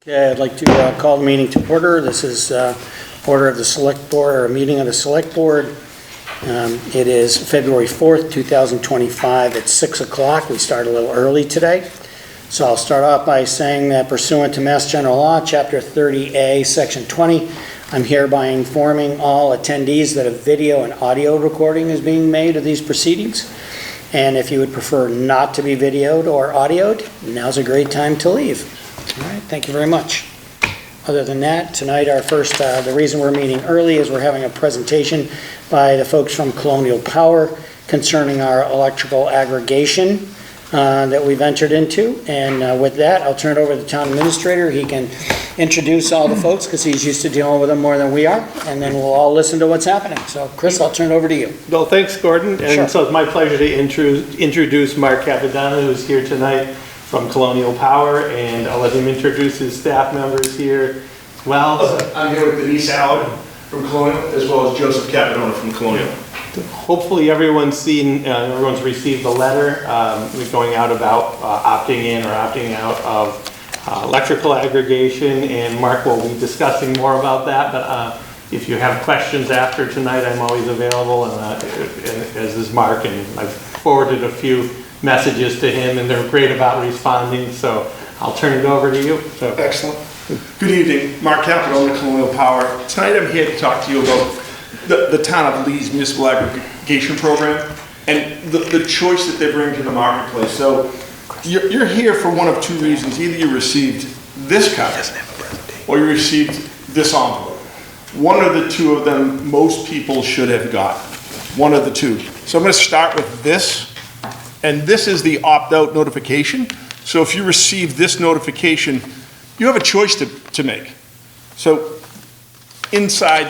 Okay, I'd like to call the meeting to order. This is order of the Select Board, or a meeting of the Select Board. It is February 4th, 2025 at 6 o'clock. We start a little early today. So I'll start off by saying that pursuant to Mass General Law, Chapter 30A, Section 20, I'm hereby informing all attendees that a video and audio recording is being made of these proceedings. And if you would prefer not to be videoed or audioed, now's a great time to leave. All right, thank you very much. Other than that, tonight our first, the reason we're meeting early is we're having a presentation by the folks from Colonial Power concerning our electrical aggregation that we've entered into. And with that, I'll turn it over to the town administrator. He can introduce all the folks because he's used to dealing with them more than we are. And then we'll all listen to what's happening. So Chris, I'll turn it over to you. Well, thanks, Gordon. And Sure. So it's my pleasure to introduce Mark Capadonna, who's here tonight from Colonial Power, and I'll let him introduce his staff members here as well. I'm here with Denise Howard from Colonial, as well as Joseph Capadonna from Colonial. Hopefully everyone's received the letter going out about opting in or opting out of electrical aggregation, and Mark will be discussing more about that, but if you have questions after tonight, I'm always available, and as is Mark, and I've forwarded a few messages to him, and they're great about responding, so I'll turn it over to you. So. Excellent. Good evening, Mark Capadonna, Colonial Power. Tonight I'm here to talk to you about the town of Lee's municipal aggregation program and the choice that they bring to the marketplace. So you're here for one of two reasons. Either you received this card or you received this envelope. One of the two of them most people should have gotten. One of the two. So I'm going to start with this. And this is the opt-out notification. So if you receive this notification, you have a choice to make. So inside,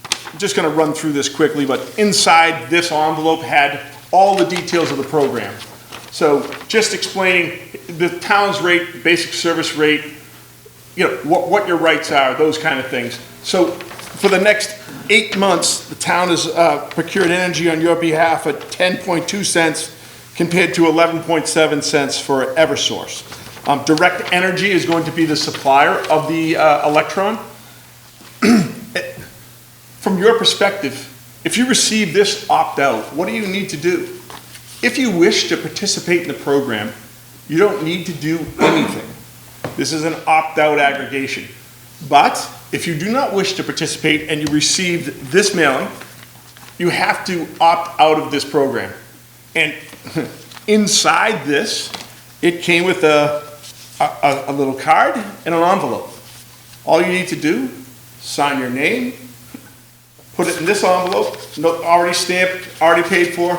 I'm just going to run through this quickly, but inside this envelope had all the details of the program. So just explaining the town's rate, basic service rate, you know, what your rights are, those kind of things. So for the next 8 months, the town has procured energy on your behalf at 10.2 cents compared to 11.7 cents for Eversource. Direct Energy is going to be the supplier of the electron. From your perspective, if you receive this opt-out, what do you need to do? If you wish to participate in the program, you don't need to do anything. This is an opt-out aggregation. But if you do not wish to participate and you received this mailing, you have to opt out of this program. And inside this, it came with a little card and an envelope. All you need to do, sign your name, put it in this envelope, already stamped, already paid for,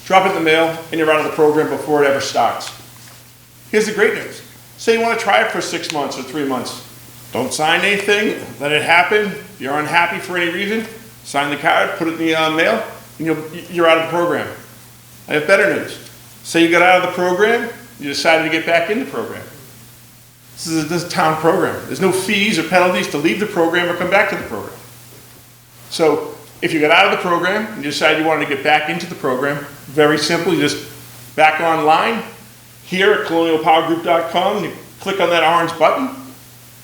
drop it in the mail, and you're out of the program before it ever starts. Here's the great news. Say you want to try it for 6 months or 3 months. Don't sign anything, let it happen. If you're unhappy for any reason, sign the card, put it in the mail, and you're out of the program. I have better news. Say you got out of the program, you decided to get back in the program. This is a town program. There's no fees or penalties to leave the program or come back to the program. So if you got out of the program and you decided you wanted to get back into the program, very simple, you just back online here at colonialpowergroup.com, you click on that orange button,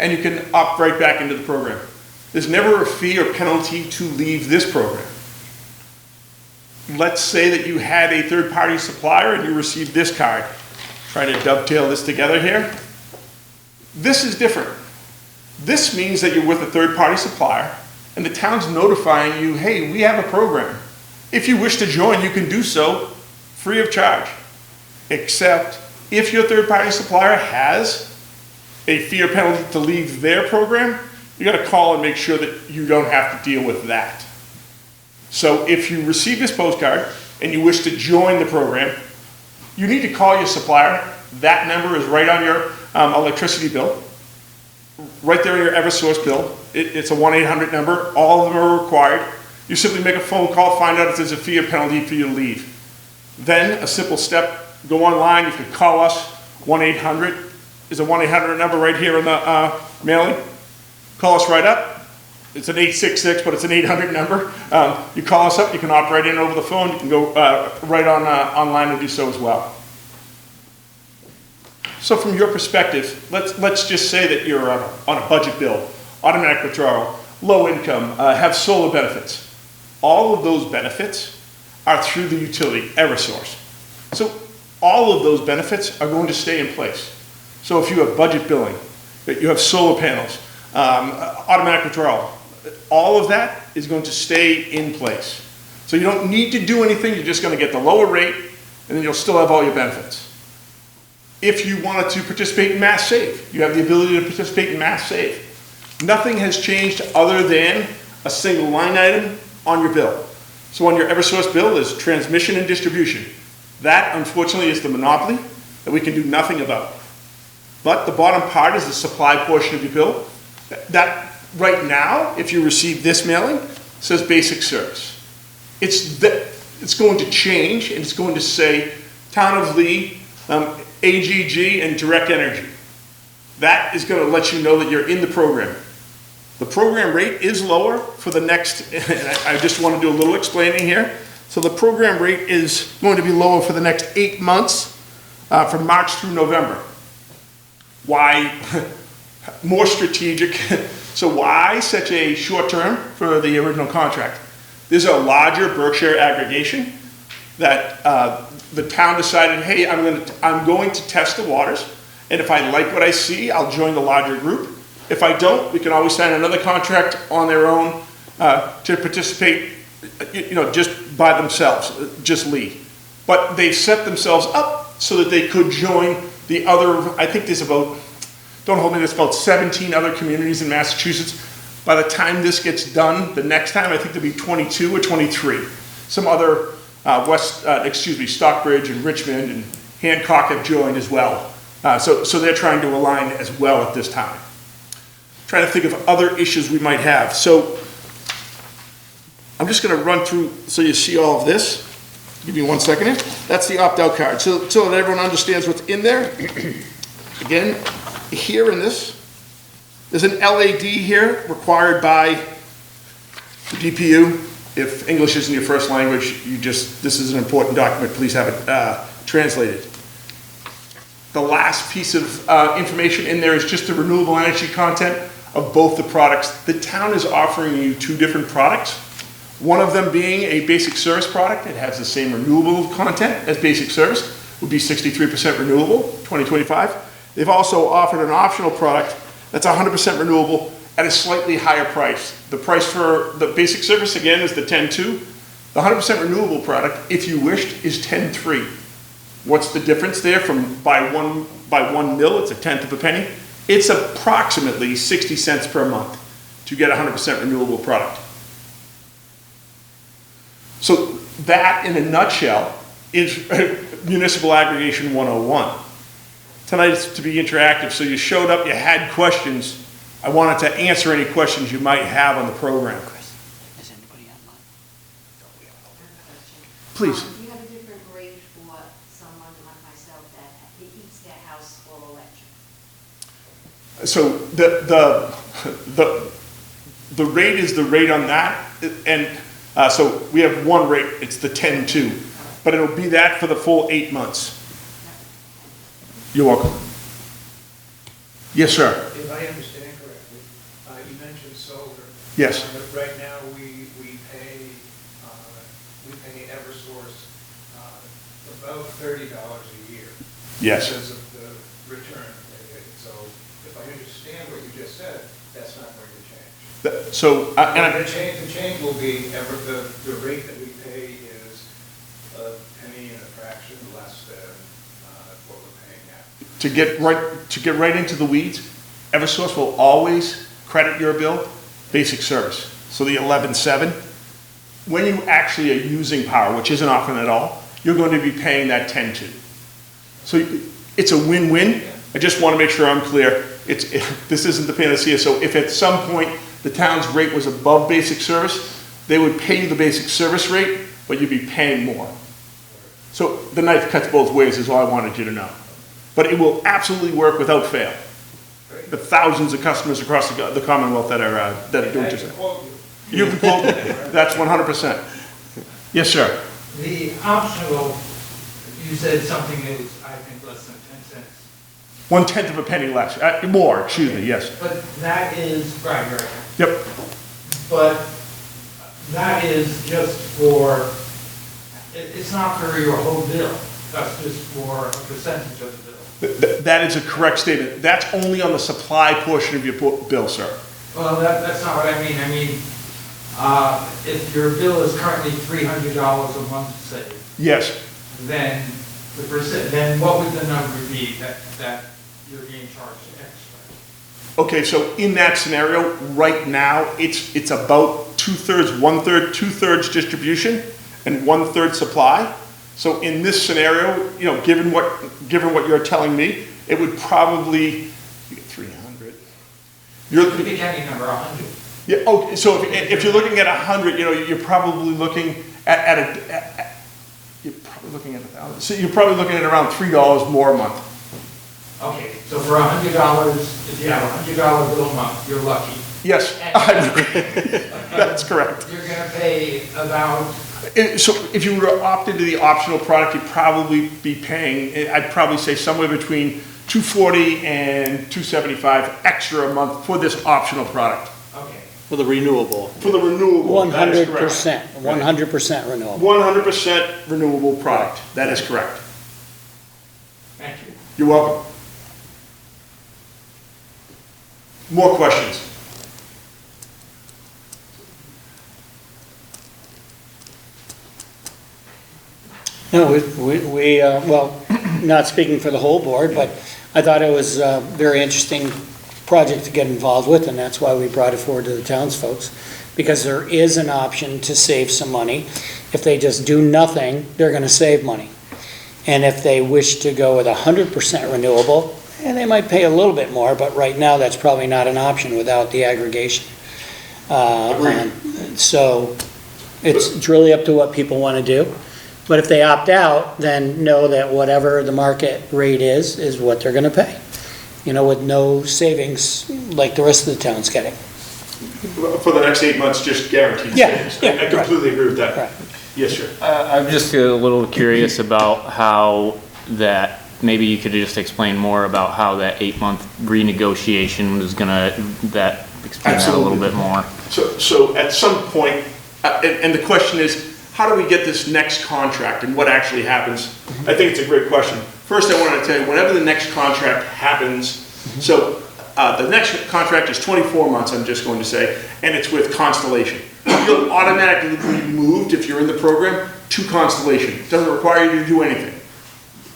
and you can opt right back into the program. There's never a fee or penalty to leave this program. Let's say that you had a third-party supplier and you received this card. Trying to dovetail this together here. This is different. This means that you're with a third-party supplier and the town's notifying you, hey, we have a program. If you wish to join, you can do so free of charge. Except if your third-party supplier has a fee or penalty to leave their program, you got to call and make sure that you don't have to deal with that. So if you receive this postcard and you wish to join the program, you need to call your supplier. That number is right on your electricity bill, right there in your Eversource bill. It's a 1-800 number. All of them are required. You simply make a phone call, find out if there's a fee or penalty for you to leave. Then a simple step, go online, you can call us, 1-800. There's a 1-800 number right here in the mailing. Call us right up. It's an 866, but it's an 800 number. You call us up, you can opt right in over the phone, you can go right on online and do so as well. So from your perspective, let's just say that you're on a budget bill, automatic withdrawal, low income, have solar benefits. All of those benefits are through the utility, Eversource. So all of those benefits are going to stay in place. So if you have budget billing, that you have solar panels, automatic withdrawal, all of that is going to stay in place. So you don't need to do anything, you're just going to get the lower rate, and then you'll still have all your benefits. If you wanted to participate in Mass Save, you have the ability to participate in Mass Save. Nothing has changed other than a single line item on your bill. So on your Eversource bill is transmission and distribution. That, unfortunately, is the monopoly that we can do nothing about. But the bottom part is the supply portion of your bill. That, right now, if you receive this mailing, says basic service. It's going to change, and it's going to say Town of Lee, AGG, and Direct Energy. That is going to let you know that you're in the program. The program rate is lower for the next, and I just want to do a little explaining here. So the program rate is going to be lower for the next 8 months, from March through November. Why? More strategic. So why such a short term for the original contract? There's a larger Berkshire aggregation that the town decided, hey, I'm going to test the waters, and if I like what I see, I'll join the larger group. If I don't, we can always sign another contract on their own to participate, just by themselves, just Lee. But they set themselves up so that they could join the other, I think there's about, don't hold me, there's about 17 other communities in Massachusetts. By the time this gets done, the next time, I think there'll be 22 or 23. Some other Stockbridge and Richmond and Hancock have joined as well. So they're trying to align as well at this time. Trying to think of other issues we might have. So I'm just going to run through so you see all of this. Give me 1 second here. That's the opt-out card. So that everyone understands what's in there. Again, here in this, there's an LAD here required by the DPU. If English isn't your first language, this is an important document. Please have it translated. The last piece of information in there is just the renewable energy content of both the products. The town is offering you 2 different products. One of them being a basic service product. It has the same renewable content as basic service, would be 63% renewable, 2025. They've also offered an optional product that's 100% renewable at a slightly higher price. The price for the basic service, again, is the 10.2. The 100% renewable product, if you wished, is 10.3. What's the difference there from by one mil, it's a tenth of a penny? It's approximately 60 cents per month to get a 100% renewable product. So that, in a nutshell, is Municipal Aggregation 101. Tonight is to be interactive, so you showed up, you had questions. I wanted to answer any questions you might have on the program. Is anybody online? Please. Do you have a different rate for someone like myself that heats their house all electric? So the rate is the rate on that, and so we have one rate, it's the 10.2, but it'll be that for the full 8 months. You're welcome. Yes, sir. If I understand correctly, you mentioned solar. Yes. But right now, we pay Eversource about $30 a year. Yes. Because of the return. So if I understand what you just said, that's not going to change. So, The change will be, the rate that we pay is a penny and a fraction less than what we're paying now. to get right into the weeds, Eversource will always credit your bill basic service. So the 11.7, when you actually are using power, which isn't often at all, you're going to be paying that 10.2. So it's a win-win. I just want to make sure I'm clear. This isn't the panacea. So if at some point the town's rate was above basic service, they would pay you the basic service rate, but you'd be paying more. So the knife cuts both ways is all I wanted you to know. But it will absolutely work without fail. The thousands of customers across the Commonwealth that are doing just that. You can quote me. That's 100%. Yes, sir. The optional, you said something that was, I think, less than 10 cents. 1/10 of a penny less, more, excuse me, yes. But that is, right. Yep, But that is just for, it's not for your whole bill. That's just for a percentage of the bill. that is a correct statement. That's only on the supply portion of your bill, sir. Well, that's not what I mean. I mean, if your bill is currently $300 a month, say, Yes, then then what would the number be that you're being charged extra? okay, so in that scenario, right now, it's about 2/3, 1/3, 2/3 distribution and 1/3 supply. So in this scenario, you know, given what you're telling me, it would probably, you get 300. You could pick any number, 100. Yeah, okay, so if you're looking at 100, you know, you're probably looking at you're probably looking at 1,000. So you're probably looking at around $3 more a month. Okay, so for $100, if you have a $100 bill a month, you're lucky. Yes, that's correct. You're gonna pay about, So if you were to opt into the optional product, you'd probably be paying, I'd probably say somewhere between $240 and $275 extra a month for this optional product. okay. For the renewable. For the renewable, that is correct. 100% renewable. 100% renewable product, that is correct. Thank you. You're welcome. More questions? No, well, not speaking for the whole board, but I thought it was a very interesting project to get involved with, and that's why we brought it forward to the townsfolk, because there is an option to save some money. If they just do nothing, they're gonna save money. And if they wish to go with 100% renewable, they might pay a little bit more, but right now, that's probably not an option without the aggregation. So it's really up to what people wanna do. But if they opt out, then know that whatever the market rate is what they're gonna pay. You know, with no savings like the rest of the town's getting. For the next 8 months, just guaranteed Yeah, savings. yeah, I completely agree with that. Right. Yes, sir. I'm just a little curious about how that, maybe you could just explain more about how that 8-month renegotiation was gonna, explain that a little bit more. So at some point, and the question is, how do we get this next contract and what actually happens? I think it's a great question. First, I wanted to tell you, whenever the next contract happens, so the next contract is 24 months, I'm just going to say, and it's with Constellation. You'll automatically be moved, if you're in the program, to Constellation. It doesn't require you to do anything.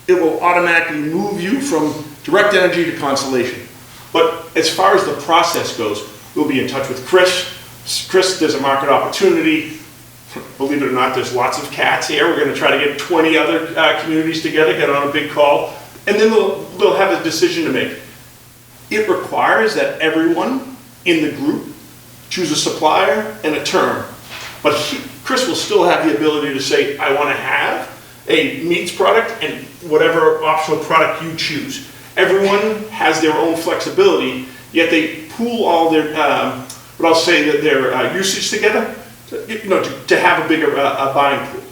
It will automatically move you from Direct Energy to Constellation. But as far as the process goes, we'll be in touch with Chris. Chris, there's a market opportunity. Believe it or not, there's lots of cats here. We're going to try to get 20 other communities together, get on a big call, and then they'll have a decision to make. It requires that everyone in the group choose a supplier and a term. But Chris will still have the ability to say, I want to have a meats product and whatever optional product you choose. Everyone has their own flexibility, yet they pool all their, what I'll say, their usage together, to have a bigger buying pool.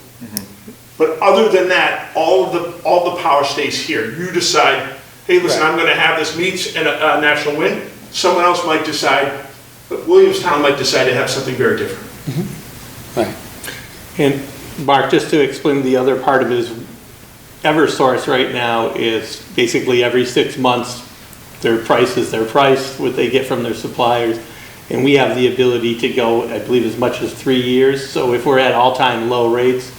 But other than that, all the power stays here. You decide, hey, listen, I'm going to have this meats and a National Wind. Someone else might decide, but Williamstown might decide to have something very different. Right. And Mark, just to explain the other part of it is, Eversource right now is basically every 6 months, their price is their price, what they get from their suppliers. And we have the ability to go, I believe, as much as 3 years. So if we're at all-time low rates,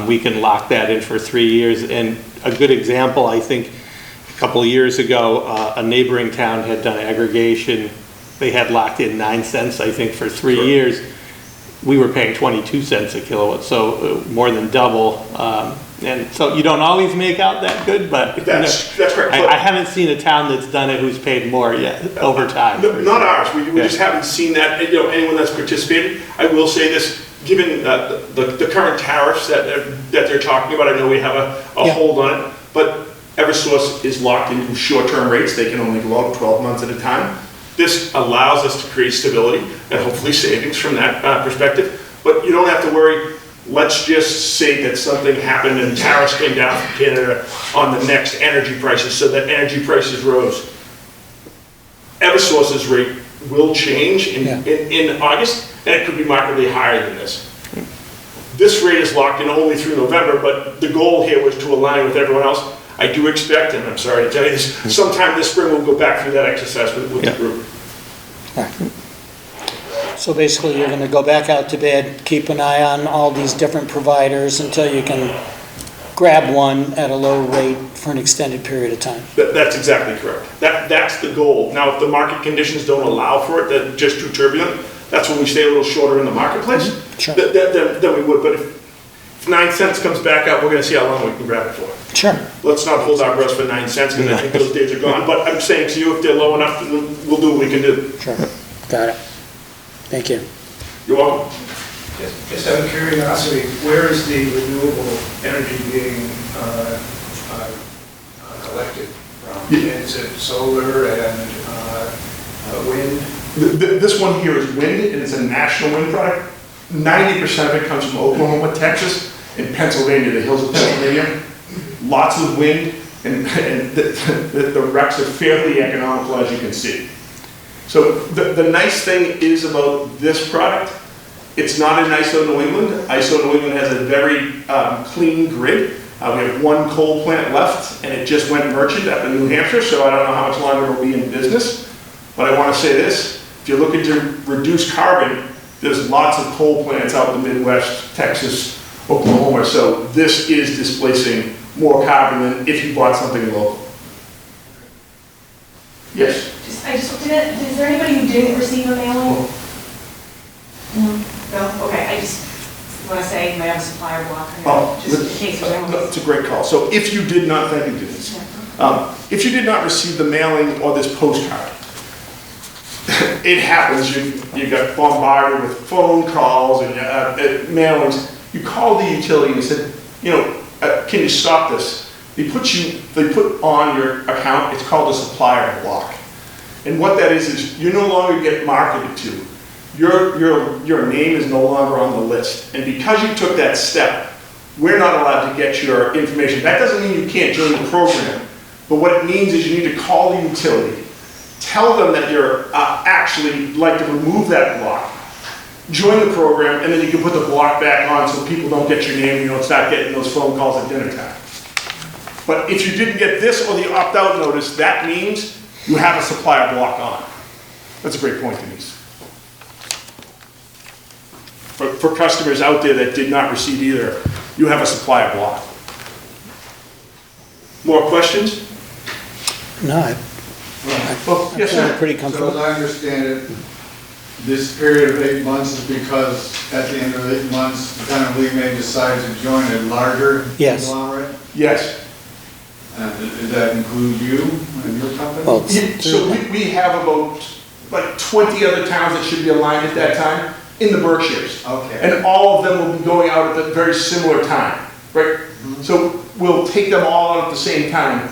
we can lock that in for 3 years. And a good example, I think, a couple of years ago, a neighboring town had done aggregation. They had locked in 9 cents, I think, for 3 years. We were paying 22 cents a kilowatt, so more than double. And so you don't always make out that good, but That's correct. I haven't seen a town that's done it who's paid more yet over time. Not ours. We just haven't seen that. Anyone that's participated. I will say this: given the current tariffs that they're talking about, I know we have a hold on it. But Eversource is locked into short-term rates. They can only go out 12 months at a time. This allows us to create stability and hopefully savings from that perspective. But you don't have to worry. let's just say that something happened and tariffs came down from Canada on the next energy prices, so that energy prices rose. Eversource's rate will change in August, and it could be markedly higher than this. This rate is locked in only through November, but the goal here was to align with everyone else. I do expect, and I'm sorry to tell you this, sometime this spring we'll go back through that exercise with the group. So basically, you're gonna go back out to bid, keep an eye on all these different providers until you can grab one at a low rate for an extended period of time. That's exactly correct. That's the goal. Now, if the market conditions don't allow for it, they're just too turbulent, that's when we stay a little shorter in the marketplace. Sure. Then we would, but if 9 cents comes back up, we're gonna see how long we can grab it for. Sure. Let's not hold our breath for 9 cents, because I think those days are gone, but I'm saying to you, if they're low enough, we'll do what we can do. Sure. Got it. Thank you. You're welcome. Just out of curiosity, where is the renewable energy being collected from? Is it solar and wind? This one here is wind, and it's a national wind product. 90% of it comes from Oklahoma, Texas, and Pennsylvania, the hills of Pennsylvania. Lots of wind, and the RECs are fairly economical, as you can see. So the nice thing is about this product, it's not in ISO New England. ISO New England has a very clean grid. We have one coal plant left, and it just went merchant up in New Hampshire, so I don't know how much longer it'll be in business. But I want to say this, if you're looking to reduce carbon, there's lots of coal plants out in the Midwest, Texas, Oklahoma, so this is displacing more carbon than if you bought something local. Yes? I just looked at it. Is there anybody who didn't receive a mailing? No? Okay, I just want to say I have a supplier block, just in case there's anyone. It's a great call. So if you did not, thank you, Denise. If you did not receive the mailing or this postcard, it happens. You got bombarded with phone calls and mailings. You call the utility and said, can you stop this? They put on your account, it's called a supplier block. And what that is you no longer get marketed to. Your name is no longer on the list. And because you took that step, we're not allowed to get your information. That doesn't mean you can't join the program, but what it means is you need to call the utility, tell them that you're actually like to remove that block, join the program, and then you can put the block back on so people don't get your name and you don't start getting those phone calls at dinner time. But if you didn't get this or the opt-out notice, that means you have a supplier block on. That's a great point, Denise. For customers out there that did not receive either, you have a supplier block. More questions? No, I Yes, feel sir. pretty So comfortable. as I understand it, this period of 8 months is because at the end of 8 months, the tenant may decide to join a larger Yes. conglomerate? Yes. And does that include you and your company? Well, it's- So we have about like 20 other towns that should be aligned at that time in the Berkshires. Okay. And all of them will be going out at a very similar time, right? So we'll take them all out at the same time,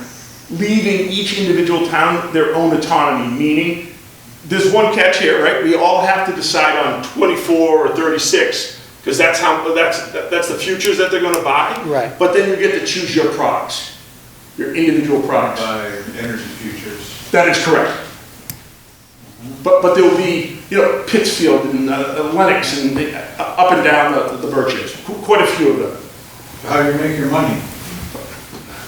leaving each individual town their own autonomy, meaning there's one catch here, right? We all have to decide on 24 or 36, because that's the futures that they're gonna buy. Right. But then you get to choose your products, your individual products. By Energy Futures. That is correct. But there will be, Pittsfield and Lennox and up and down the Berkshires, quite a few of them. How do you make your money?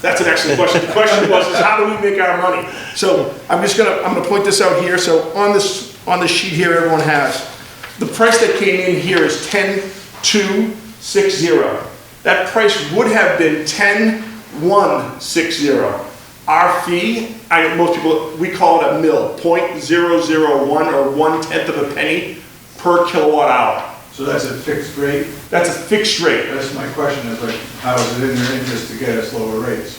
That's an excellent question. The question was, is how do we make our money? So I'm gonna point this out here. So on the sheet here, everyone has, the price that came in here is 10,260. That price would have been 10,160. Our fee, most people, we call it a mil, 0.001 or 1/10 of a penny per kilowatt hour. So that's a fixed rate? That's a fixed rate. That's my question, is like, how is it in your interest to get us lower rates?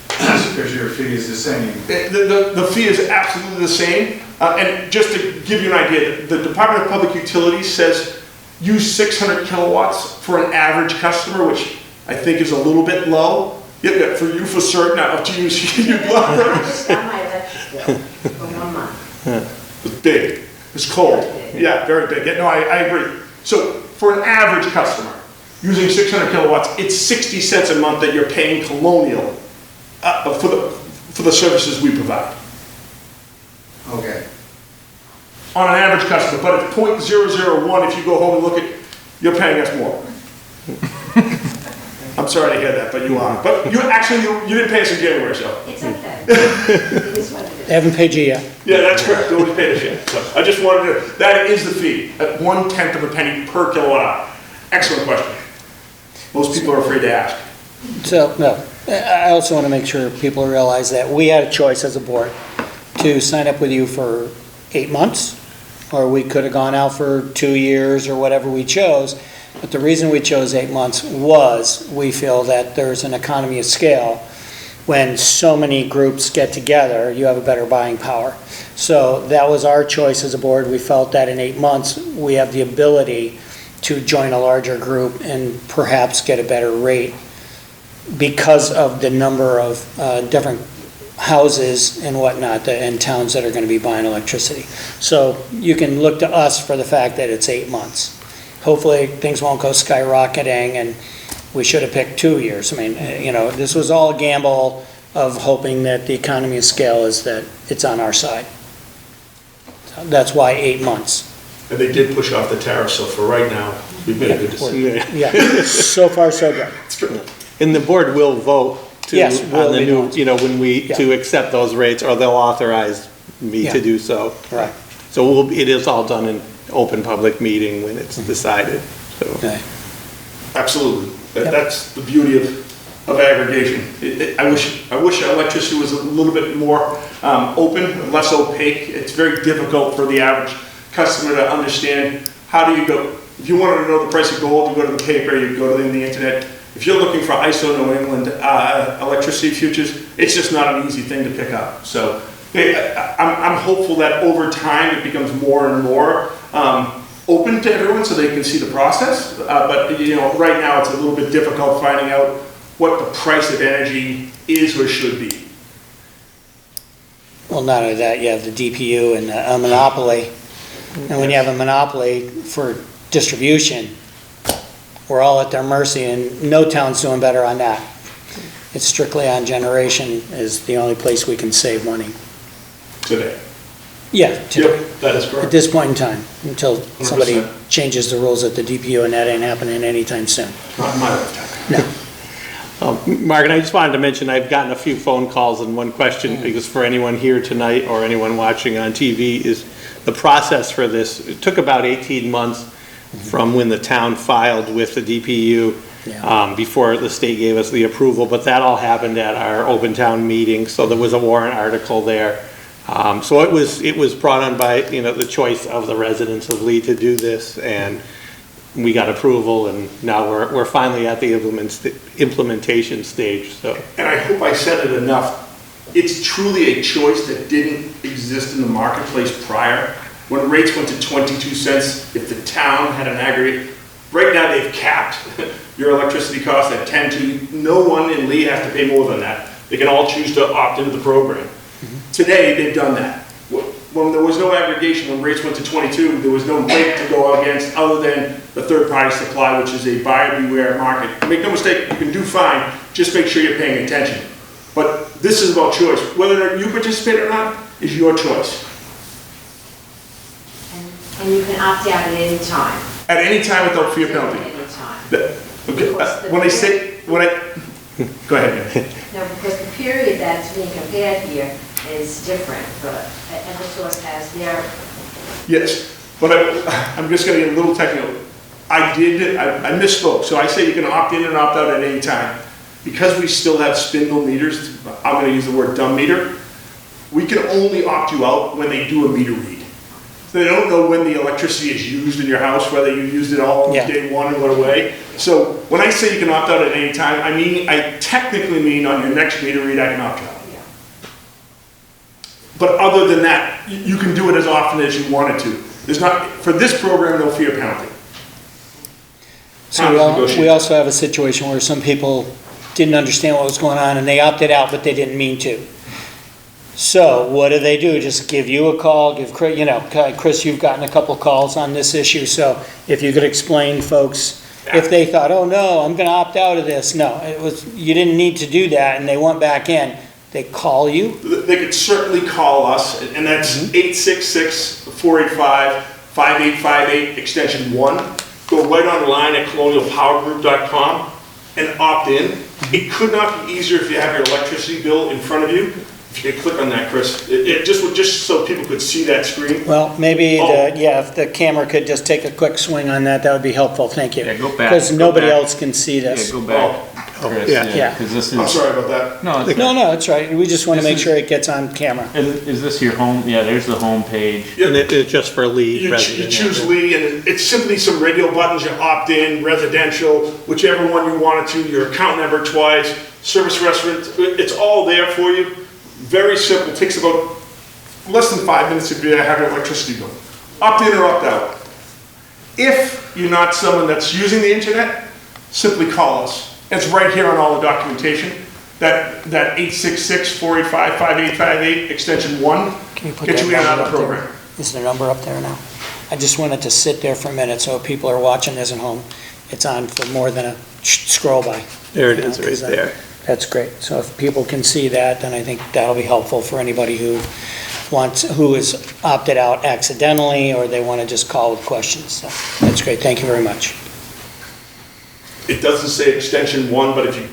Because your fee is the same. The fee is absolutely the same. And just to give you an idea, the Department of Public Utilities says use 600 kilowatts for an average customer, which I think is a little bit low. Yeah, for you for certain, not to use your blood I just got my electric bill for 1 month. It's big, it's cold. Yeah, very big. Yeah, no, I agree. So for an average customer, using 600 kilowatts, it's 60 cents a month that you're paying Colonial for the services we provide. Okay. On an average customer, but at .001, if you go home and look at, you're paying us more. I'm sorry to hear that, but you are. But you actually, you didn't pay us in January, so. It's okay. It is what it is. They haven't paid you yet. Yeah, that's correct, nobody's paid us yet. So I just wanted to, that is the fee, at 1/10 of a penny per kilowatt hour. Excellent question. Most people are afraid to ask. So, no, I also want to make sure people realize that we had a choice as a board to sign up with you for 8 months, or we could have gone out for 2 years or whatever we chose. But the reason we chose 8 months was we feel that there's an economy of scale. When so many groups get together, you have a better buying power. So that was our choice as a board. We felt that in 8 months, we have the ability to join a larger group and perhaps get a better rate because of the number of different houses and whatnot and towns that are going to be buying electricity. So you can look to us for the fact that it's 8 months. Hopefully, things won't go skyrocketing, and we should have picked 2 years. I mean, this was all a gamble of hoping that the economy of scale is that it's on our side. So that's why 8 months. And they did push off the tariff, so for right now, we've made a good decision. Yeah, so far so good. And the board will vote to, Yes, on the will new, be when we, to accept those rates, or they'll authorize me Yeah. to do so. Right. So it is all done in open public meeting when it's decided, so. Okay. Absolutely. Yep. That's the beauty of aggregation. I wish electricity was a little bit more open, less opaque. It's very difficult for the average customer to understand. How do you go? If you wanted to know the price of gold, you go to the paper, you go to the internet. If you're looking for ISO New England electricity futures, it's just not an easy thing to pick up. So I'm hopeful that over time it becomes more and more open to everyone so they can see the process. But right now it's a little bit difficult finding out what the price of energy is or should be. Well, not only that, you have the DPU and a monopoly. And when you have a monopoly for distribution, we're all at their mercy, and no town's doing better on that. It's strictly on generation is the only place we can save money. Today. Yeah, Yep, that is at correct. this point in time, until somebody 100%. changes the rules at the DPU, and that ain't happening anytime soon. Not in my lifetime. No. Mark, and I just wanted to mention, I've gotten a few phone calls, and one question, because for anyone here tonight or anyone watching on TV, is the process for this. It took about 18 months from when the town filed with the DPU before the state gave us the approval, but that all happened at our open town meeting, so there was a warrant article there. So it was brought on by, the choice of the residents of Lee to do this, and we got approval, and now we're finally at the implementation stage, so. And I hope I said it enough. It's truly a choice that didn't exist in the marketplace prior. When rates went to 22 cents, if the town had an aggregate, right now they've capped your electricity cost at 10 to, no one in Lee has to pay more than that. They can all choose to opt into the program. Today, they've done that. When there was no aggregation, when rates went to 22, there was no rate to go against other than the third-party supply, which is a buyer beware market. Make no mistake, you can do fine, just make sure you're paying attention. But this is about choice. Whether you participate or not is your choice. And you can opt out at any time. At any time without fear penalty. At any time. Okay, go ahead, Ann. No, because the period that's being compared here is different, but Eversource has their, Yes, but I'm just gonna get a little technical. I misspoke, so I say you can opt in and opt out at any time. Because we still have spindle meters, I'm gonna use the word dumb meter, we can only opt you out when they do a meter read. So they don't know when the electricity is used in your house, whether you used it all on day one and went away. So when I say you can opt out at any time, I technically mean on your next meter read, I can opt out. But other than that, you can do it as often as you wanted to. There's not, for this program, no fear penalty. So we also have a situation where some people didn't understand what was going on, and they opted out, but they didn't mean to. So what do? Just give you a call, give Chris, Chris, you've gotten a couple calls on this issue, so if you could explain folks if they thought, oh no, I'm gonna opt out of this, no, it was, you didn't need to do that, and they went back in, they call you? They could certainly call us, and that's 866-485-5858, extension 1. Go right online at colonialpowergroup.com and opt in. It could not be easier if you have your electricity bill in front of you. If you could click on that, Chris, it just would, just so people could see that screen. Well, maybe, Oh. yeah, if the camera could just take a quick swing on that, that would be helpful, thank you. Yeah, go back, Because go nobody back. else can see Yeah, this. go back, Chris, Yeah. yeah, because this I'm is, sorry about that. no, it's No, no, it's right, we just want to This make is- sure it gets on camera. is this your home? Yeah, there's the home page. And it's just for Lee You residents. choose Lee, and it's simply some radio buttons, you opt in, residential, whichever one you wanted to, your account number twice, service restaurant, it's all there for you. Very simple, takes about less than 5 minutes if you have your electricity bill. Opt in or opt out. If you're not someone that's using the internet, simply call us. It's right here on all the documentation. That 866-485-5858, extension 1, Can you put gets that you in and out number of the up there? program. Is the number up there now? I just wanted to sit there for a minute, so if people are watching this at home, it's on for more than a scroll by. There it You know, is, 'cause right there. That's great. So if people can see that, then I think that'll be helpful for anybody who who is opted out accidentally, or they want to just call with questions. So that's great. Thank you very much. It doesn't say extension 1, but if you,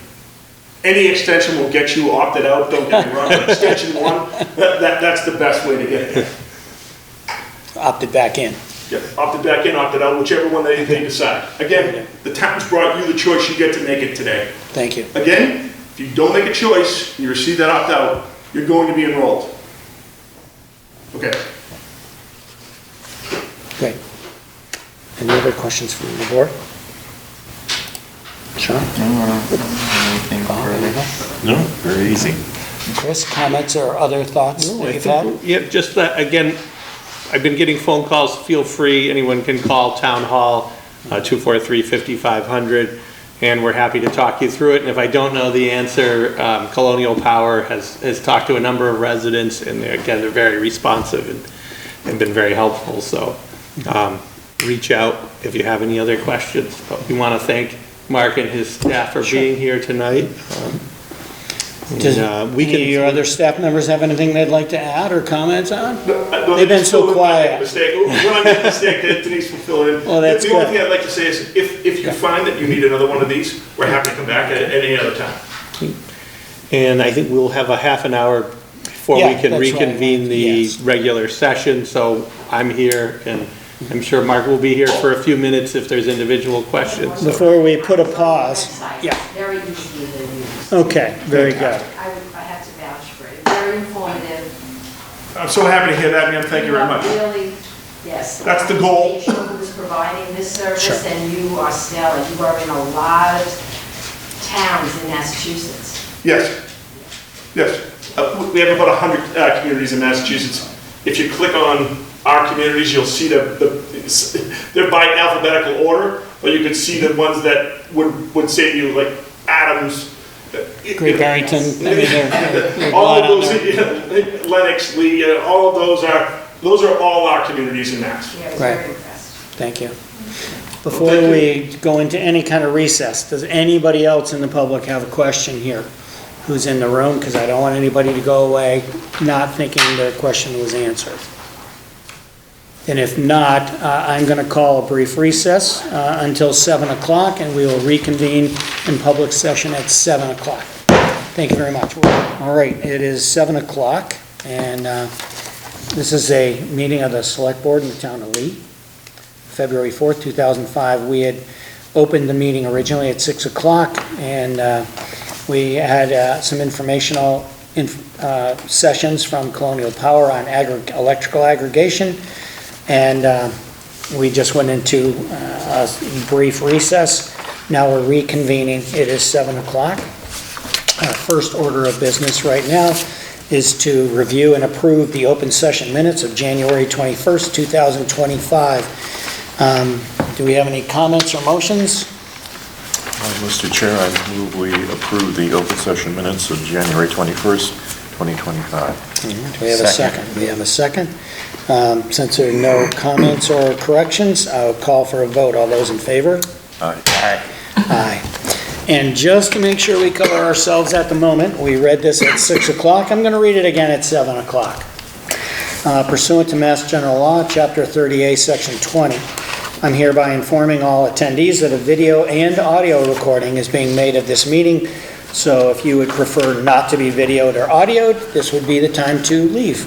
any extension will get you opted out, don't get me wrong, but extension 1, that's the best way to get there. Opted back in. Yeah, opted back in, opted out, whichever one they decide. Again, the town's brought you the choice, you get to make it today. Thank you. Again, if you don't make a choice, you receive that opt-out, you're going to be enrolled. Okay. Great. Any other questions from the board? Sean? Anything further? No, very easy. Chris, comments or other thoughts No, that I you've had? think, yeah, just that, again, I've been getting phone calls, feel free, anyone can call Town Hall, 243-5500, and we're happy to talk you through it. And if I don't know the answer, Colonial Power has talked to a number of residents, and again, they're very responsive and been very helpful, so reach out if you have any other questions. But we want to thank Mark and his staff for being here tonight. Does We any of your can, other staff members have anything they'd like to add or comments on? No, They've been so still quiet. Mistake. When I make a mistake, Denise will fill it in. Well, that's The only good. thing I'd like to say is, if you find that you need another one of these, we're happy to come back at any other time. and I think we'll have a half an hour before we Yeah, can that's right. reconvene the Yes. regular session, so I'm here, and I'm sure Mark will be here for a few minutes if there's individual questions. Before we put a pause, Website, yeah, very easy to use. okay, very good. I have to vouch for it, very informative. I'm so happy to hear that, ma'am, thank you very much. Really, yes. That's the goal. Who's providing this service, Sure. and you are stellar. You are in a lot of towns in Massachusetts. Yes, yes. We have about 100 communities in Massachusetts. If you click on our communities, you'll see they're by alphabetical order, but you can see the ones that would say to you, like Adams. Great Barrington, I mean, they're a All lot of on those, there. Lennox, Lee, all of those are all our communities in Mass. Yeah, I was Right. very impressed. Thank you. Before we go into any kind of recess, does anybody else in the public have a question here? Who's in the room? Because I don't want anybody to go away not thinking the question was answered. And if not, I'm going to call a brief recess until 7 o'clock, and we will reconvene in public session at 7 o'clock. Thank you very much. All right, it is 7 o'clock, and this is a meeting of the Select Board in the town of Lee, February 4th, 2005. We had opened the meeting originally at 6 o'clock, and we had some informational sessions from Colonial Power on electrical aggregation, and we just went into a brief recess. Now we're reconvening. It is 7 o'clock. Our first order of business right now is to review and approve the open session minutes of January 21st, 2025. Do we have any comments or motions? Mr. Chair, I move we approve the open session minutes of January 21st, 2025. Do we have a second? We have a second. Since there are no comments or corrections, I'll call for a vote. All those in favor? Aye. Aye. And just to make sure we cover ourselves at the moment, we read this at 6 o'clock. I'm going to read it again at 7 o'clock. Pursuant to Mass General Law, Chapter 30A, Section 20, I'm hereby informing all attendees that a video and audio recording is being made of this meeting. So if you would prefer not to be videoed or audioed, this would be the time to leave.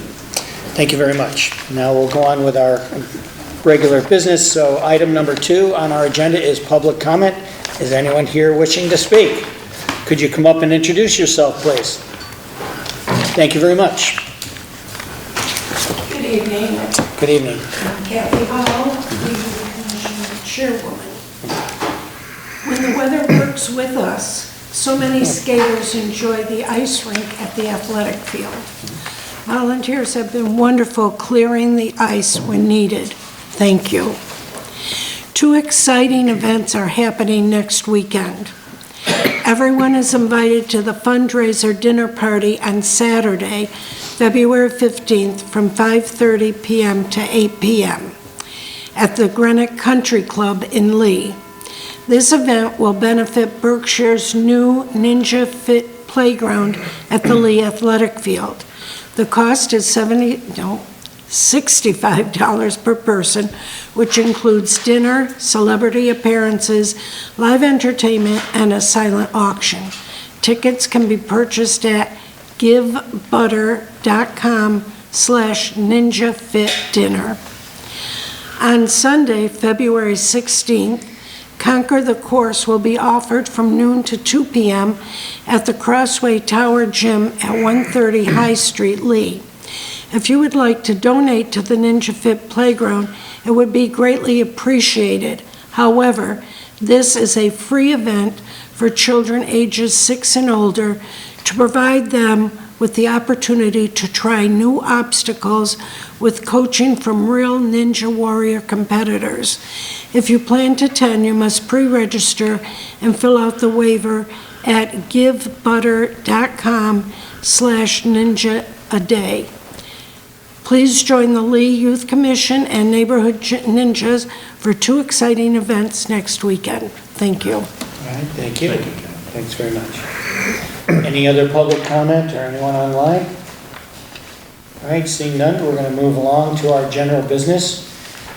Thank you very much. Now we'll go on with our regular business. So item number 2 on our agenda is public comment. Is anyone here wishing to speak? Could you come up and introduce yourself, please? Thank you very much. Good evening. Good evening. I'm Kathy Hall, Legal Commission Chairwoman. When the weather works with us, so many skaters enjoy the ice rink at the athletic field. Volunteers have been wonderful clearing the ice when needed. Thank you. 2 exciting events are happening next weekend. Everyone is invited to the fundraiser dinner party on Saturday, February 15th from 5:30 p.m. to 8 p.m. at the Greenock Country Club in Lee. This event will benefit Berkshire's new Ninja Fit playground at the Lee Athletic Field. The cost is $65 per person, which includes dinner, celebrity appearances, live entertainment, and a silent auction. Tickets can be purchased at givebutter.com/ninjafitdinner. On Sunday, February 16th, Conquer the Course will be offered from noon to 2 p.m. at the Crossway Tower Gym at 130 High Street, Lee. If you would like to donate to the Ninja Fit Playground, it would be greatly appreciated. However, this is a free event for children ages 6 and older to provide them with the opportunity to try new obstacles with coaching from real Ninja Warrior competitors. If you plan to attend, you must pre-register and fill out the waiver at givebutter.com/ninja-a-day. Please join the Lee Youth Commission and Neighborhood Ninjas for 2 exciting events next weekend. Thank you. All right, thank you. Thanks very much. Any other public comment or anyone online? All right, seeing none, we're going to move along to our general business.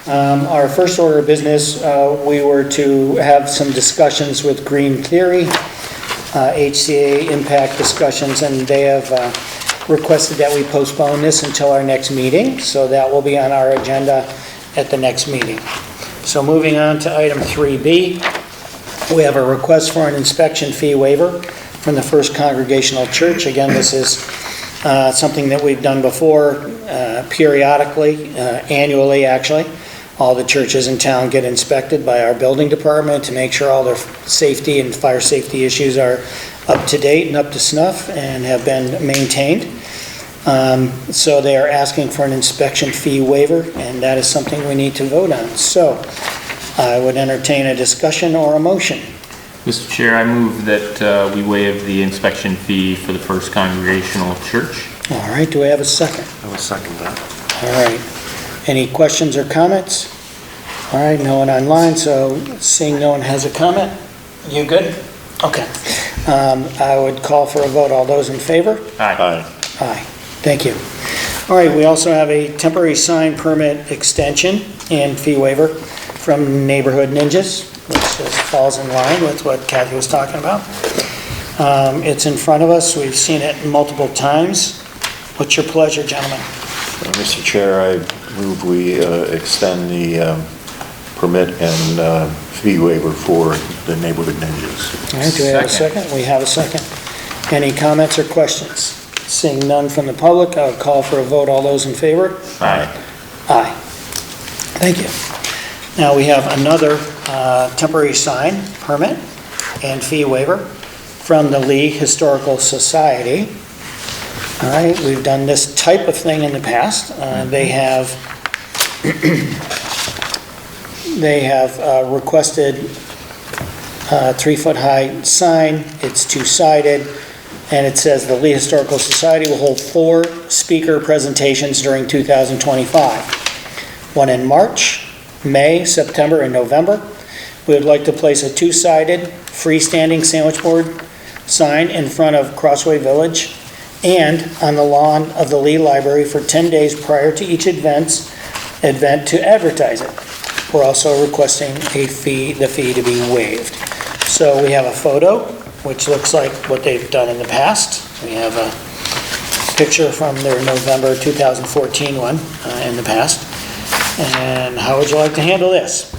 Our first order of business, we were to have some discussions with Green Theory, HCA impact discussions, and they have requested that we postpone this until our next meeting, so that will be on our agenda at the next meeting. So moving on to item 3B, we have a request for an inspection fee waiver from the First Congregational Church. Again, this is something that we've done before, periodically, annually actually. All the churches in town get inspected by our building department to make sure all their safety and fire safety issues are up to date and up to snuff and have been maintained. So they are asking for an inspection fee waiver, and that is something we need to vote on. So I would entertain a discussion or a motion. Mr. Chair, I move that we waive the inspection fee for the First Congregational Church. All right, do I have a second? I will second that. All right. Any questions or comments? All right, no one online, so seeing no one has a comment, you good? Okay. I would call for a vote. All those in favor? Aye. Aye. Thank you. All right, we also have a temporary sign permit extension and fee waiver from Neighborhood Ninjas, which just falls in line with what Kathy was talking about. It's in front of us. We've seen it multiple times. What's your pleasure, gentlemen? Mr. Chair, I move we extend the permit and fee waiver for the Neighborhood Ninjas. All right, do we have a second? We have a second. Any comments or questions? Seeing none from the public, I would call for a vote. All those in favor? Aye. Aye. Thank you. Now we have another temporary sign permit and fee waiver from the Lee Historical Society. All right, we've done this type of thing in the past. They have requested a 3-foot-high sign. It's 2-sided, and it says the Lee Historical Society will hold 4 speaker presentations during 2025. One in March, May, September, and November. We would like to place a two-sided freestanding sandwich board sign in front of Crossway Village and on the lawn of the Lee Library for 10 days prior to each event to advertise it. We're also requesting the fee to be waived. So we have a photo, which looks like what they've done in the past. We have a picture from their November 2014 one in the past. And how would you like to handle this?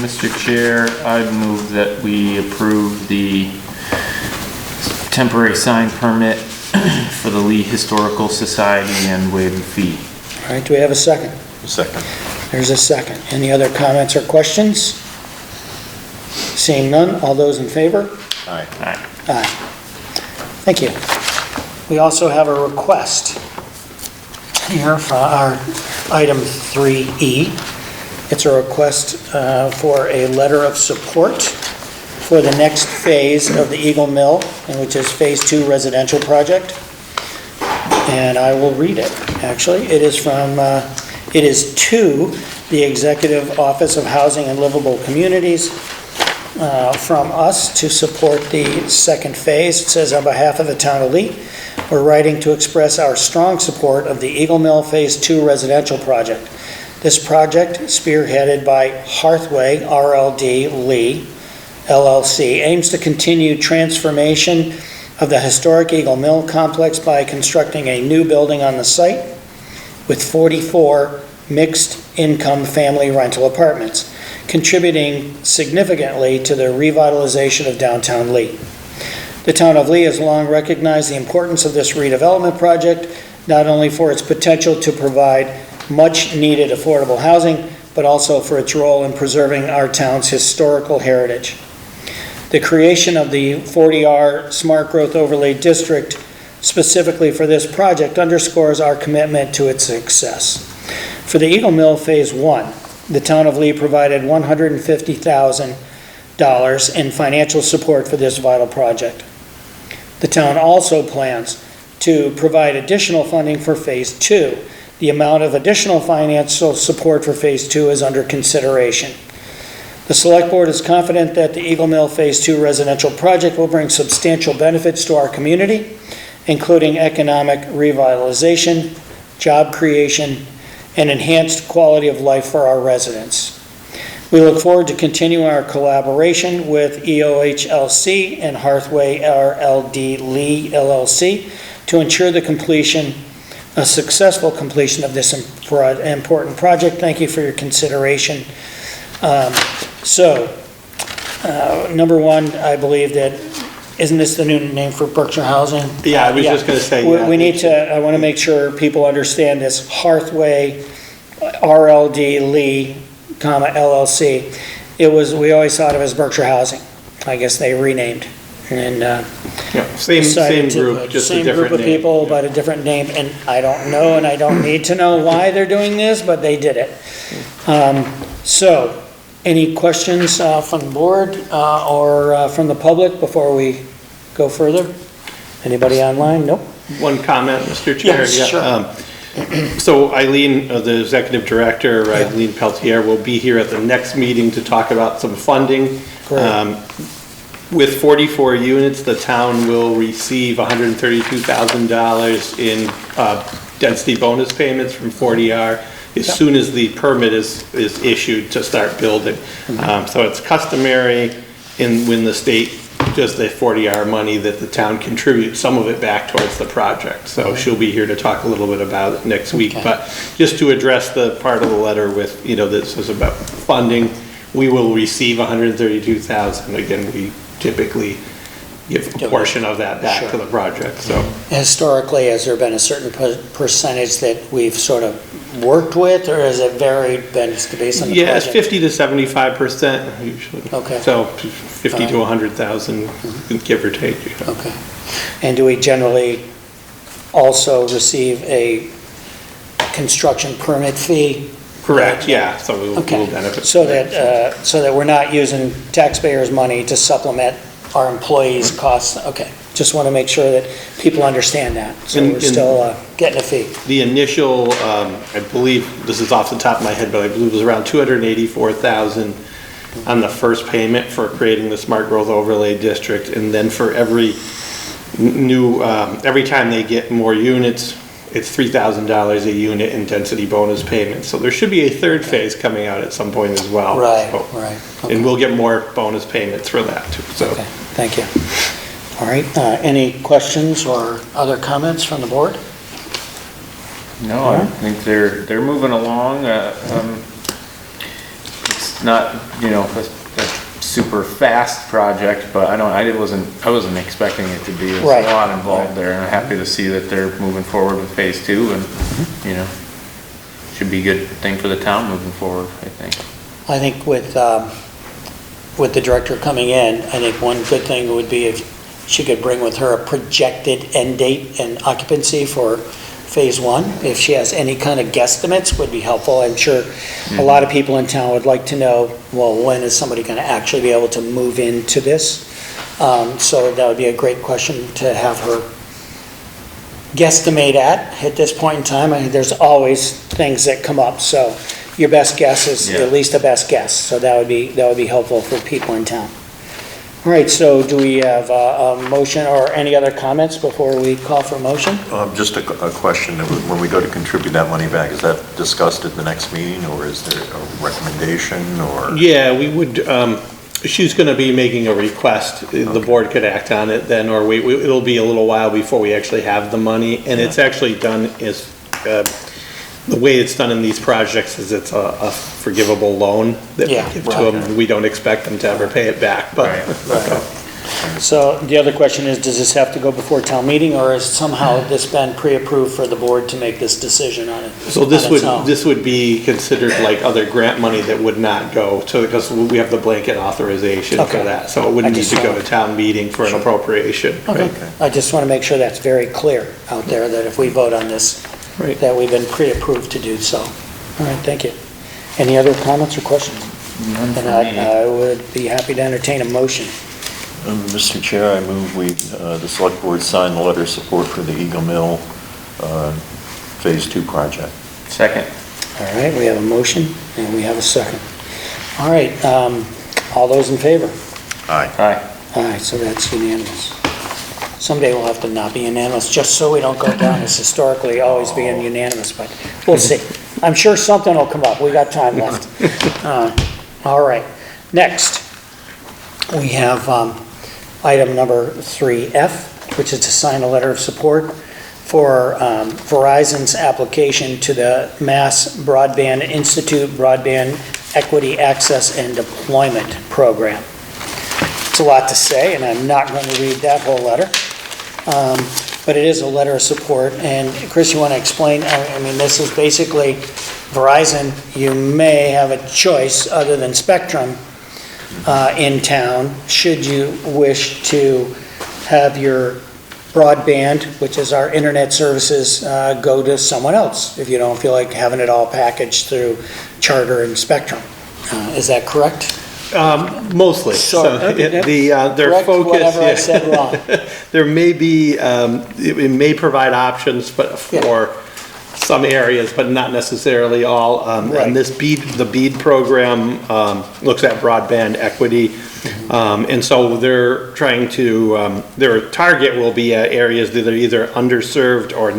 Mr. Chair, I move that we approve the temporary sign permit for the Lee Historical Society and waive the fee. All right, do we have a second? Second. There's a second. Any other comments or questions? Seeing none, all those in favor? Aye. Aye. Aye. Thank you. We also have a request here for our item 3E. It's a request for a letter of support for the next phase of the Eagle Mill, which is Phase 2 residential project. And I will read it, actually. It is to the Executive Office of Housing and Livable Communities from us to support the second phase. It says, on behalf of the town of Lee, we're writing to express our strong support of the Eagle Mill Phase 2 residential project. This project, spearheaded by Hearthway RLD Lee LLC, aims to continue transformation of the historic Eagle Mill complex by constructing a new building on the site with 44 mixed-income family rental apartments, contributing significantly to the revitalization of downtown Lee. The town of Lee has long recognized the importance of this redevelopment project, not only for its potential to provide much-needed affordable housing, but also for its role in preserving our town's historical heritage. The creation of the 40R Smart Growth Overlay District specifically for this project underscores our commitment to its success. For the Eagle Mill Phase 1, the town of Lee provided $150,000 in financial support for this vital project. The town also plans to provide additional funding for Phase 2. The amount of additional financial support for Phase 2 is under consideration. The Select Board is confident that the Eagle Mill Phase 2 residential project will bring substantial benefits to our community, including economic revitalization, job creation, and enhanced quality of life for our residents. We look forward to continuing our collaboration with EOHLC and Hearthway RLD Lee LLC to ensure a successful completion of this important project. Thank you for your consideration. Number one, I believe that, isn't this the new name for Berkshire Housing? Yeah, I was just going to say. Yeah. We need to, I want to make sure people understand this. Hearthway RLD Lee, LLC. We always thought of it as Berkshire Housing. I guess they renamed. And same group, just a different name. Same group of people, but a different name. And I don't know, and I don't need to know why they're doing this, but they did it. Any questions from the board or from the public before we go further? Anybody online? Nope. One comment, Mr. Chair. Yes, sure. So Eileen, the executive director, Eileen Peltier, will be here at the next meeting to talk about some funding. Great. With 44 units, the town will receive $132,000 in density bonus payments from 40R as soon as the permit is issued to start building. So it's customary when the state does the 40R money that the town contributes some of it back towards the project. So she'll be here to talk a little bit about it next week. But just to address the part of the letter with, this is about funding, we will receive $132,000. Again, we typically give a portion of that back to the project. So historically, has there been a certain percentage that we've sort of worked with, or has it varied based on the project? Yeah, it's 50 to 75% usually. Okay. So 50 to 100,000, give or take. Okay. And do we generally also receive a construction permit fee? Correct, yeah, so we'll benefit. So that we're not using taxpayers' money to supplement our employees' costs, okay. Just want to make sure that people understand that. So And- we're still getting a fee. The initial, I believe, this is off the top of my head, but I believe it was around 284,000 on the first payment for creating the smart growth overlay district. And then for every every time they get more units, it's $3,000 a unit in density bonus payments. So there should be a third phase coming out at some point as well. Right, So- right. Okay. And we'll get more bonus payments for that too, so. Okay, thank you. All right, any questions or other comments from the board? No, I think they're moving along. It's not, a super fast project, but I wasn't expecting it to be. There's Right. a lot involved there, and I'm happy to see that they're moving forward with phase 2, and, should be a good thing for the town moving forward, I think. I think with the director coming in, I think one good thing would be if she could bring with her a projected end date and occupancy for phase 1. If she has any kind of guesstimates, would be helpful. I'm sure a lot of people in town would like to know, well, when is somebody going to actually be able to move into this? So that would be a great question to have her guesstimate at this point in time. I mean, there's always things that come up, so your best guess is Yeah. at least a best guess. So that would be helpful for people in town. All right, so do we have a motion or any other comments before we call for a motion? Just a question, when we go to contribute that money back, is that discussed at the next meeting, or is there a recommendation, or? Yeah, we would, she's gonna be making a request, the board could act on it then, or it'll be a little while before we actually have the money, and it's actually done is, the way it's done in these projects is it's a forgivable loan that we Yeah, give to right. them. We don't expect them to ever pay it back, but. So the other question is, does this have to go before town meeting, or has somehow this been pre-approved for the board to make this decision on it? So this on its own? this would be considered like other grant money that would not go to, because we have the blanket authorization Okay. for that, so it wouldn't I need just to go wanna- to town meeting for an appropriation. Okay, right? I just want to make sure that's very clear out there, that if we vote on this, Right. that we've been pre-approved to do so. All right, thank you. Any other comments or questions? None And for me. I would be happy to entertain a motion. Mr. Chair, I move the select board sign the letter of support for the Eagle Mill Phase 2 project. Second. All right, we have a motion and we have a second. All right, all those in favor? Aye. Aye. Aye, so that's unanimous. Someday we'll have to not be unanimous, just so we don't go down as historically always being unanimous, but we'll see. I'm sure something will come up, we got time left. All right, next, we have item number 3F, which is to sign a letter of support for Verizon's application to the Mass Broadband Institute Broadband Equity Access and Deployment Program. It's a lot to say, and I'm not going to read that whole letter. But it is a letter of support, and Chris, you want to explain? I mean, this is basically Verizon, you may have a choice other than Spectrum in town, should you wish to have your broadband, which is our internet services, go to someone else, if you don't feel like having it all packaged through Charter and Spectrum. Is that correct? Mostly. So, Their correct focus. whatever I yeah. said wrong. There may be, it may provide options, but for some areas, but not necessarily all. Right. And the BEAD program looks at broadband equity. And so they're trying to, their target will be at areas that are either underserved or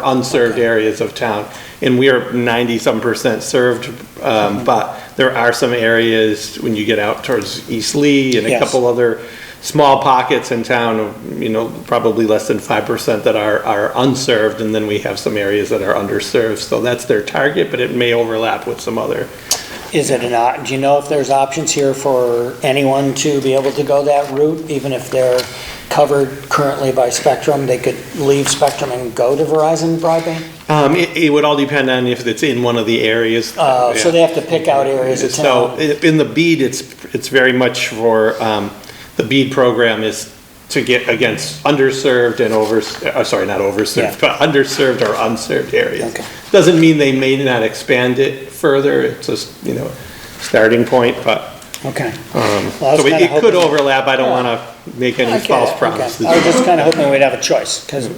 unserved areas of town. And we are 90-some% served, but there are some areas when you get out towards East Lee and a Yes. couple other small pockets in town, probably less than 5% that are unserved, and then we have some areas that are underserved. So that's their target, but it may overlap with some other. Is it do you know if there's options here for anyone to be able to go that route, even if they're covered currently by Spectrum, they could leave Spectrum and go to Verizon broadband? It would all depend on if it's in one of the areas. So they have to pick out areas of So town? in the BEAD, it's very much for, the BEAD program is to get against underserved and not overserved, but underserved or unserved areas. Okay. Doesn't mean they may not expand it further, it's just, starting point, but Okay. Well, I was So kinda it could hoping- overlap, I don't want to make any Okay, false okay. promises. I was just kind of hoping we'd have a choice, because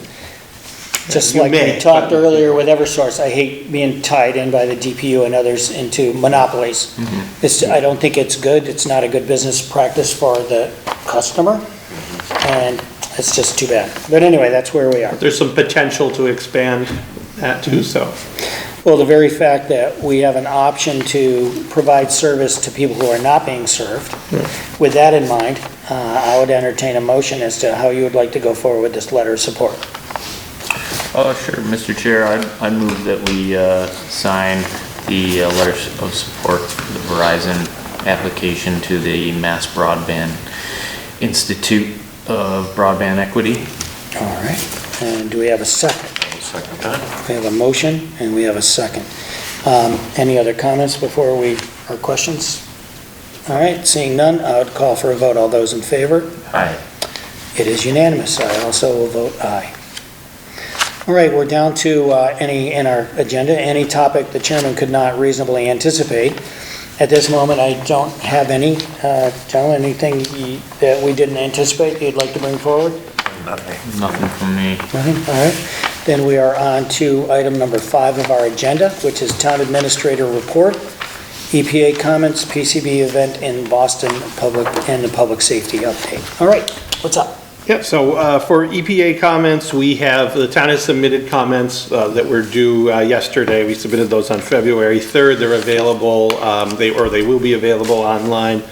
just You like may, we talked but- earlier with Eversource, I hate being tied in by the DPU and others into monopolies. I don't think it's good, it's not a good business practice for the customer, and it's just too bad. But anyway, that's where we are. There's some potential to expand that too, so. Well, the very fact that we have an option to provide service to people who are not being served, with that in mind, I would entertain a motion as to how you would like to go forward with this letter of support. Oh, sure, Mr. Chair, I move that we sign the letter of support for the Verizon application to the Mass Broadband Institute of Broadband Equity. All right, and do we have a second? Second that. We have a motion and we have a second. Any other comments before or questions? All right, seeing none, I would call for a vote. All those in favor? Aye. It is unanimous. I also will vote aye. All right, we're down to in our agenda, any topic the chairman could not reasonably anticipate. At this moment, I don't have any. John, anything that we didn't anticipate you'd like to bring forward? Nothing from me. Nothing? All right. Then we are on to item number 5 of our agenda, which is Town Administrator Report, EPA comments, PCB event in Boston, and the public safety update. All right, what's up? Yep, so for EPA comments, we have, the town has submitted comments that were due yesterday. We submitted those on February 3rd. They're available, they will be available online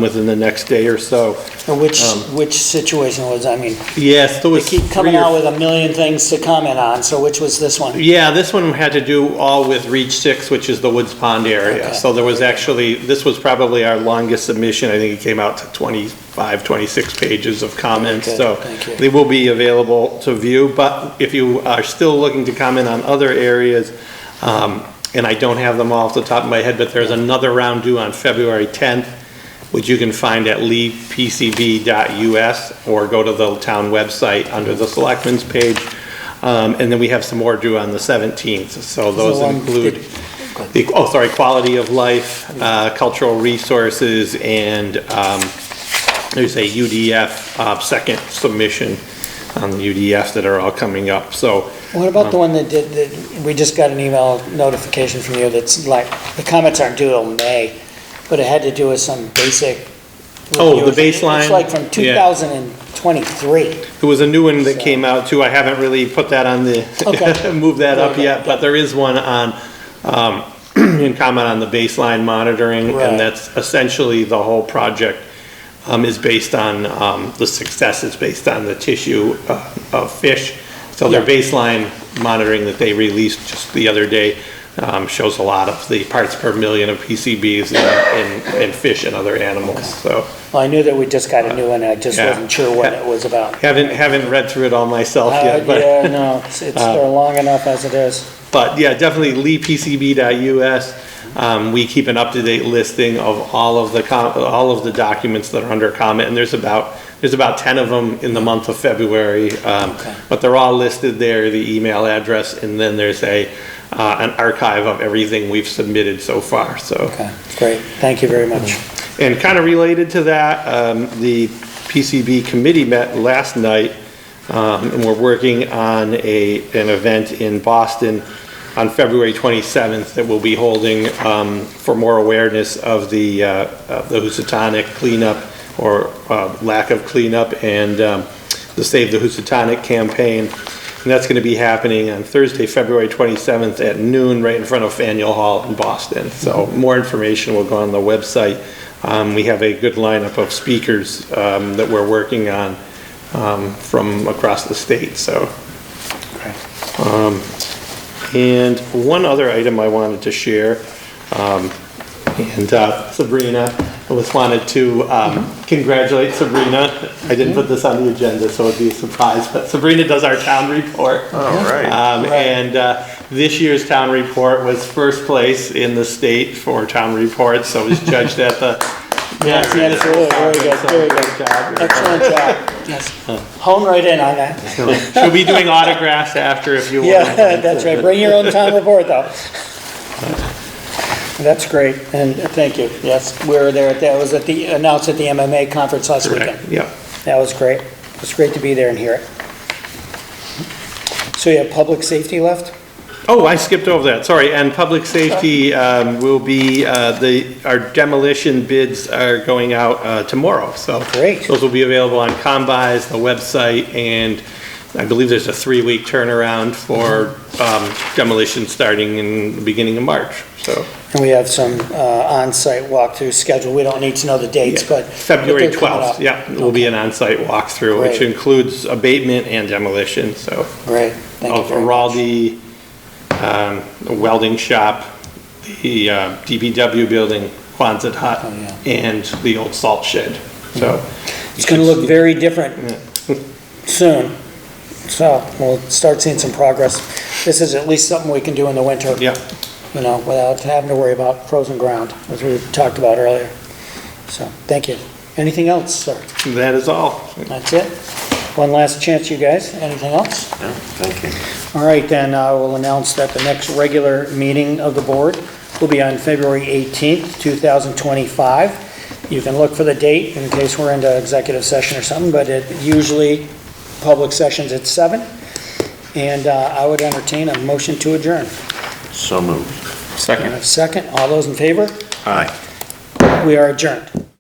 within the next day or so. And which situation was, I mean, Yes, there we was keep coming 3 or out with a million things to comment on, so which was this one? Yeah, this one had to do all with Reach 6, which is the Woods Pond area. Okay. So there was actually, this was probably our longest submission. I think it came out to 25, 26 pages of comments. Okay, So thank you. they will be available to view. But if you are still looking to comment on other areas, and I don't have them all off the top of my head, but there's another round due on February 10th, which you can find at leapcb.us or go to the town website under the Selectmen's page. And then we have some more due on the 17th. So those one- include, quality of life, cultural resources, and there's a UDF second submission on the UDFs that are all coming up. So What about the one that we just got an email notification from you that's like, the comments aren't due till May, but it had to do with some basic. Oh, the reviews. baseline? It's like from Yeah. 2023. there was a new one that came out too. I haven't really put that on the, Okay. moved that up Okay. yet, but there is one on, in comment on the baseline monitoring. Right. And that's essentially the whole project is based on, the success is based on the tissue of fish. So their Yeah. baseline monitoring that they released just the other day shows a lot of the parts per million of PCBs in fish and other animals, so. Well, I knew that we just got a new one, I just Yeah. wasn't sure what it was about. Haven't read through it all myself yet, but. Yeah, no, it's long enough as it is. But yeah, definitely leapcb.us. We keep an up-to-date listing of all of the documents that are under comment, and there's about 10 of them in the month of February. But they're all listed there, the email address, and then there's an archive of everything we've submitted so far, so. Okay, great, thank you very much. And kind of related to that, the PCB committee met last night, and we're working on an event in Boston on February 27th that we'll be holding for more awareness of the Housatonic cleanup or lack of cleanup and the Save the Housatonic campaign. And that's going to be happening on Thursday, February 27th at noon, right in front of Faneuil Hall in Boston. So more information will go on the website. We have a good lineup of speakers that we're working on from across the state. So, and one other item I wanted to share, and Sabrina, I just wanted to congratulate Sabrina. I didn't put this on the agenda, so it'd be a surprise, but Sabrina does our town report. All right. And this year's town report was first place in the state for town reports, so it was judged at the. Yes, absolutely, very good, very good. Job. Excellent job, yes. Hone right in on that. She'll be doing autographs after if you want. Yeah, that's right, bring your own town report though. That's great, and thank you. Yes, we were there, that was announced at the MMA conference last weekend. Correct, yeah. That was great. It's great to be there and hear it. So you have public safety left? Oh, I skipped over that, sorry. And public safety will be, our demolition bids are going out tomorrow, so. Great. Those will be available on Combis, the website, and I believe there's a 3-week turnaround for demolition starting in the beginning of March, so. And we have some on-site walkthrough schedule. We don't need to know the dates, but. February but they're coming 12th, up. yeah, will be an on-site walkthrough, which Great. includes abatement and demolition, so. Great, thank you Of very much. Raldi, the welding shop, the DPW building, Quonset hut, Oh, yeah. and the old salt shed, so. It's gonna look very different soon. So we'll start seeing some progress. This is at least something we can do in the winter. Yeah, You know, without having to worry about frozen ground, as we talked about earlier. So, thank you. Anything else, sir? that is all. That's it? One last chance, you guys. Anything else? No, thank you. All right, then I will announce that the next regular meeting of the board will be on February 18th, 2025. You can look for the date in case we're into executive session or something, but it usually, public session's at 7. And I would entertain a motion to adjourn. So moved. And a second, all those in favor? Aye. We are adjourned.